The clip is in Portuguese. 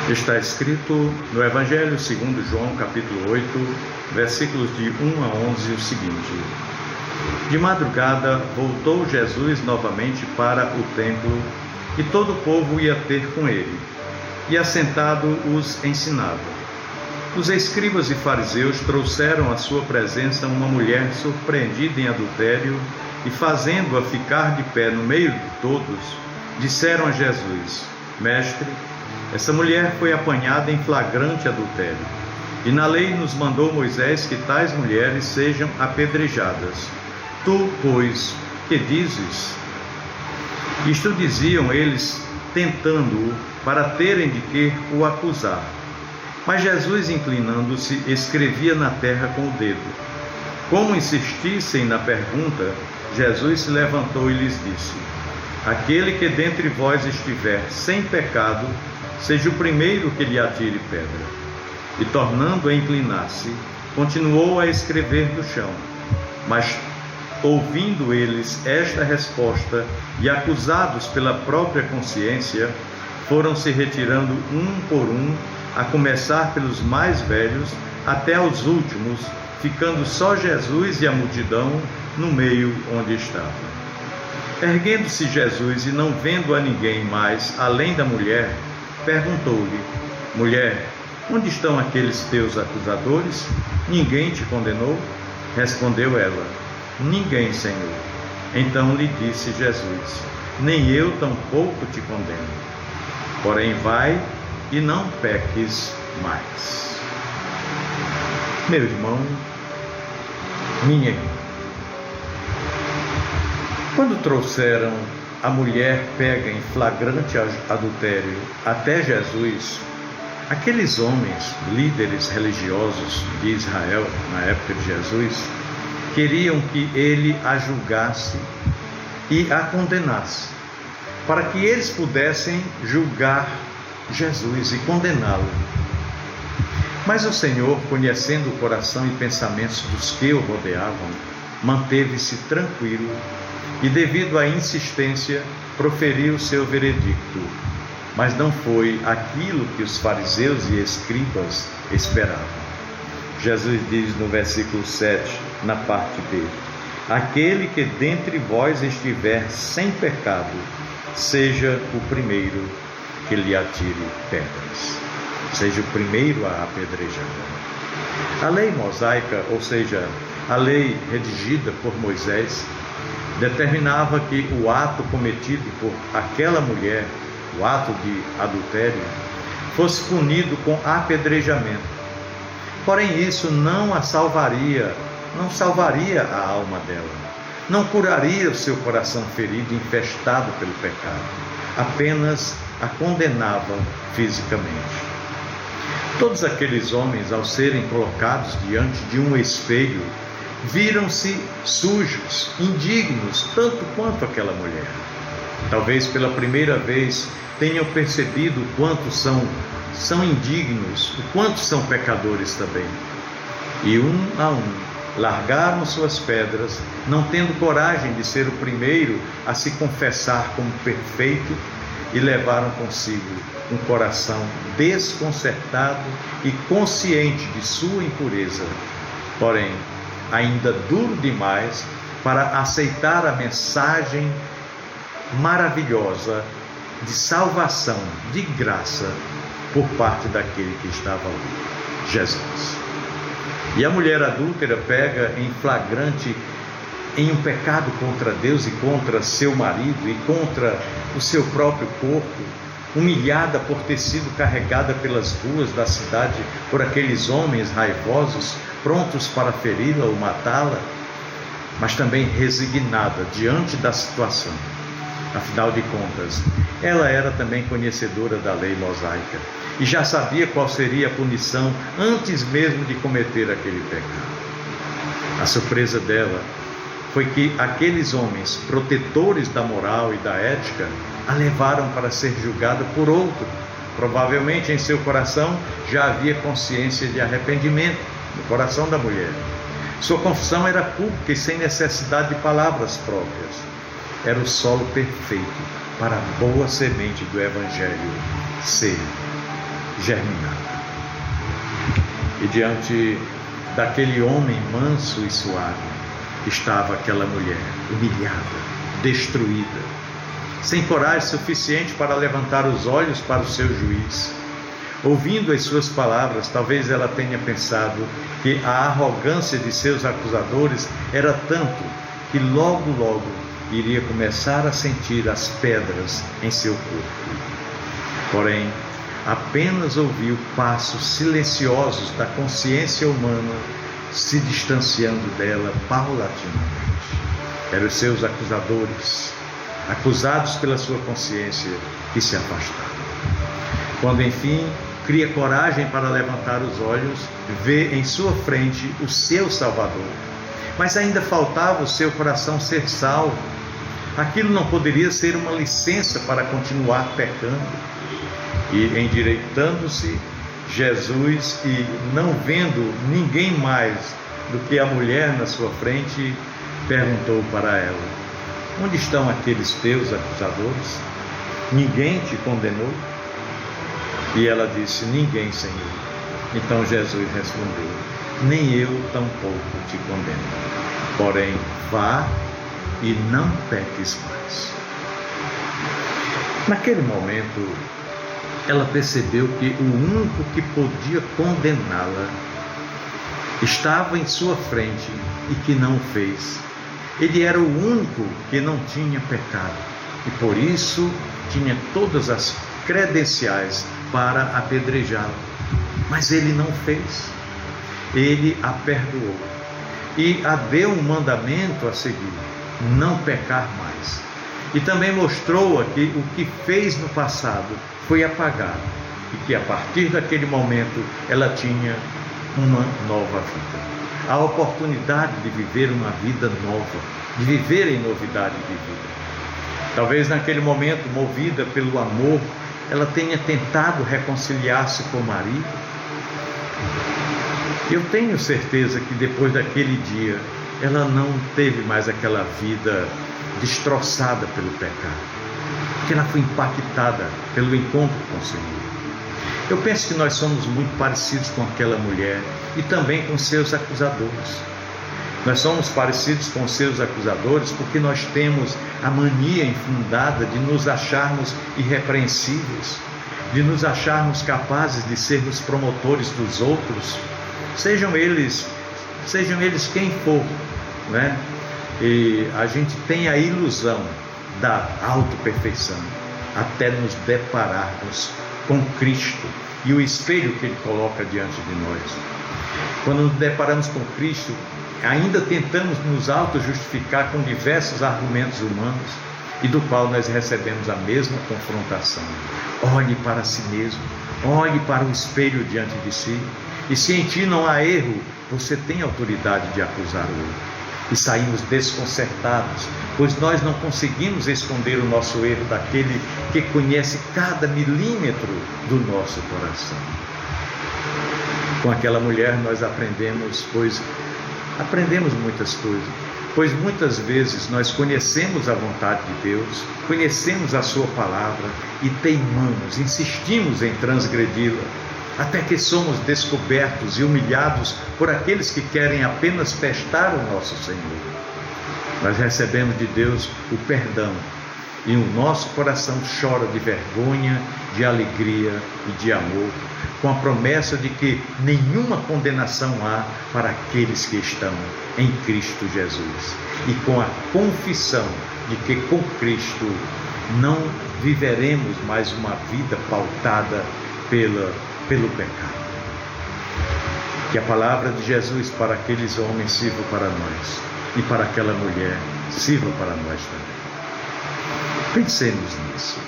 Está escrito no Evangelho segundo João, capítulo 8, versículos de 1 a 11, o seguinte: De madrugada voltou Jesus novamente para o templo, e todo o povo ia ter com ele, e assentado os ensinava. Os escribas e fariseus trouxeram à sua presença uma mulher surpreendida em adultério, e fazendo-a ficar de pé no meio de todos, disseram a Jesus: Mestre, essa mulher foi apanhada em flagrante adultério, e na lei nos mandou Moisés que tais mulheres sejam apedrejadas. Tu, pois, que dizes? Isto diziam eles, tentando-o, para terem de que o acusar. Mas Jesus, inclinando-se, escrevia na terra com o dedo. Como insistissem na pergunta, Jesus se levantou e lhes disse: Aquele que dentre vós estiver sem pecado, seja o primeiro que lhe atire pedra. E tornando a inclinar-se, continuou a escrever no chão. Mas, ouvindo eles esta resposta e acusados pela própria consciência, foram se retirando um por um, a começar pelos mais velhos até aos últimos, ficando só Jesus e a multidão no meio onde estava. Erguendo-se Jesus e não vendo a ninguém mais além da mulher, perguntou-lhe: Mulher, onde estão aqueles teus acusadores? Ninguém te condenou? Respondeu ela: Ninguém, Senhor. Então lhe disse Jesus: Nem eu tampouco te condeno. Porém, vai e não peques mais. Meu irmão, minha irmã, quando trouxeram a mulher pega em flagrante adultério até Jesus, aqueles homens, líderes religiosos de Israel, na época de Jesus, queriam que ele a julgasse e a condenasse, para que eles pudessem julgar Jesus e condená-lo. Mas o Senhor, conhecendo o coração e pensamentos dos que o rodeavam, manteve-se tranquilo e, devido à insistência, proferiu seu veredicto. Mas não foi aquilo que os fariseus e escribas esperavam. Jesus diz no versículo 7, na parte B: Aquele que dentre vós estiver sem pecado, seja o primeiro que lhe atire pedras. Seja o primeiro a apedrejar. A lei mosaica, ou seja, a lei redigida por Moisés, determinava que o ato cometido por aquela mulher, o ato de adultério, fosse punido com apedrejamento. Porém, isso não salvaria a alma dela, não curaria o seu coração ferido e infestado pelo pecado, apenas a condenava fisicamente. Todos aqueles homens, ao serem colocados diante de um espelho, viram-se sujos, indignos, tanto quanto aquela mulher. Talvez pela primeira vez tenham percebido o quanto são indignos, o quanto são pecadores também. E um a um largaram suas pedras, não tendo coragem de ser o primeiro a se confessar como perfeito, e levaram consigo um coração desconcertado e consciente de sua impureza, porém ainda duro demais para aceitar a mensagem maravilhosa de salvação, de graça, por parte daquele que estava ali, Jesus. E a mulher adúltera pega em flagrante em um pecado contra Deus e contra seu marido e contra o seu próprio corpo, humilhada por ter sido carregada pelas ruas da cidade por aqueles homens raivosos, prontos para feri-la ou matá-la, mas também resignada diante da situação. Afinal de contas, ela era também conhecedora da lei mosaica e já sabia qual seria a punição antes mesmo de cometer aquele pecado. A surpresa dela foi que aqueles homens, protetores da moral e da ética, a levaram para ser julgada por outro. Provavelmente em seu coração já havia consciência de arrependimento, no coração da mulher. Sua confissão era pública e sem necessidade de palavras próprias. Era o solo perfeito para a boa semente do Evangelho ser. germinado. E diante daquele homem manso e suave, estava aquela mulher humilhada, destruída, sem coragem suficiente para levantar os olhos para o seu juiz. Ouvindo as suas palavras, talvez ela tenha pensado que a arrogância de seus acusadores era tanto que logo iria começar a sentir as pedras em seu corpo. Porém, apenas ouviu passos silenciosos da consciência humana se distanciando dela paulatinamente. Eram os seus acusadores, acusados pela sua consciência, que se afastaram. Quando enfim cria coragem para levantar os olhos, vê em sua frente o seu Salvador. Mas ainda faltava o seu coração ser salvo. Aquilo não poderia ser uma licença para continuar pecando. E endireitando-se, Jesus, e não vendo ninguém mais do que a mulher na sua frente, perguntou para ela: onde estão aqueles teus acusadores? Ninguém te condenou? E ela disse: ninguém, Senhor. Então Jesus respondeu: nem eu tampouco te condeno. Porém, vá e não peques mais. Naquele momento, ela percebeu que o único que podia condená-la estava em sua frente e que não o fez. Ele era o único que não tinha pecado e por isso tinha todas as credenciais para apedrejá-la. Mas ele não fez. Ele a perdoou e a deu um mandamento a seguir: não pecar mais. E também mostrou-a que o que fez no passado foi apagado e que a partir daquele momento ela tinha uma nova vida. A oportunidade de viver uma vida nova, de viver em novidade de vida. Talvez naquele momento, movida pelo amor, ela tenha tentado reconciliar-se com o marido. Eu tenho certeza que depois daquele dia ela não teve mais aquela vida destroçada pelo pecado, que ela foi impactada pelo encontro com o Senhor. Eu penso que nós somos muito parecidos com aquela mulher e também com seus acusadores. Nós somos parecidos com seus acusadores porque nós temos a mania infundada de nos acharmos irrepreensíveis, de nos acharmos capazes de sermos promotores dos outros, sejam eles quem for, né? E a gente tem a ilusão da autoperfeição até nos depararmos com Cristo e o espelho que Ele coloca diante de nós. Quando nos deparamos com Cristo, ainda tentamos nos auto-justificar com diversos argumentos humanos e do qual nós recebemos a mesma confrontação. Olhe para si mesmo, olhe para o espelho diante de si, e se em ti não há erro, você tem autoridade de acusar o outro. E saímos desconcertados, pois nós não conseguimos esconder o nosso erro daquele que conhece cada milímetro do nosso coração. Com aquela mulher nós aprendemos muitas coisas, pois muitas vezes nós conhecemos a vontade de Deus, conhecemos a sua palavra e teimamos, insistimos em transgredi-la, até que somos descobertos e humilhados por aqueles que querem apenas testar o nosso Senhor. Nós recebemos de Deus o perdão e o nosso coração chora de vergonha, de alegria e de amor, com a promessa de que nenhuma condenação há para aqueles que estão em Cristo Jesus, e com a confissão de que com Cristo não viveremos mais uma vida pautada pelo pecado. Que a palavra de Jesus para aqueles homens sirva para nós e para aquela mulher sirva para nós também. Pensemos nisso.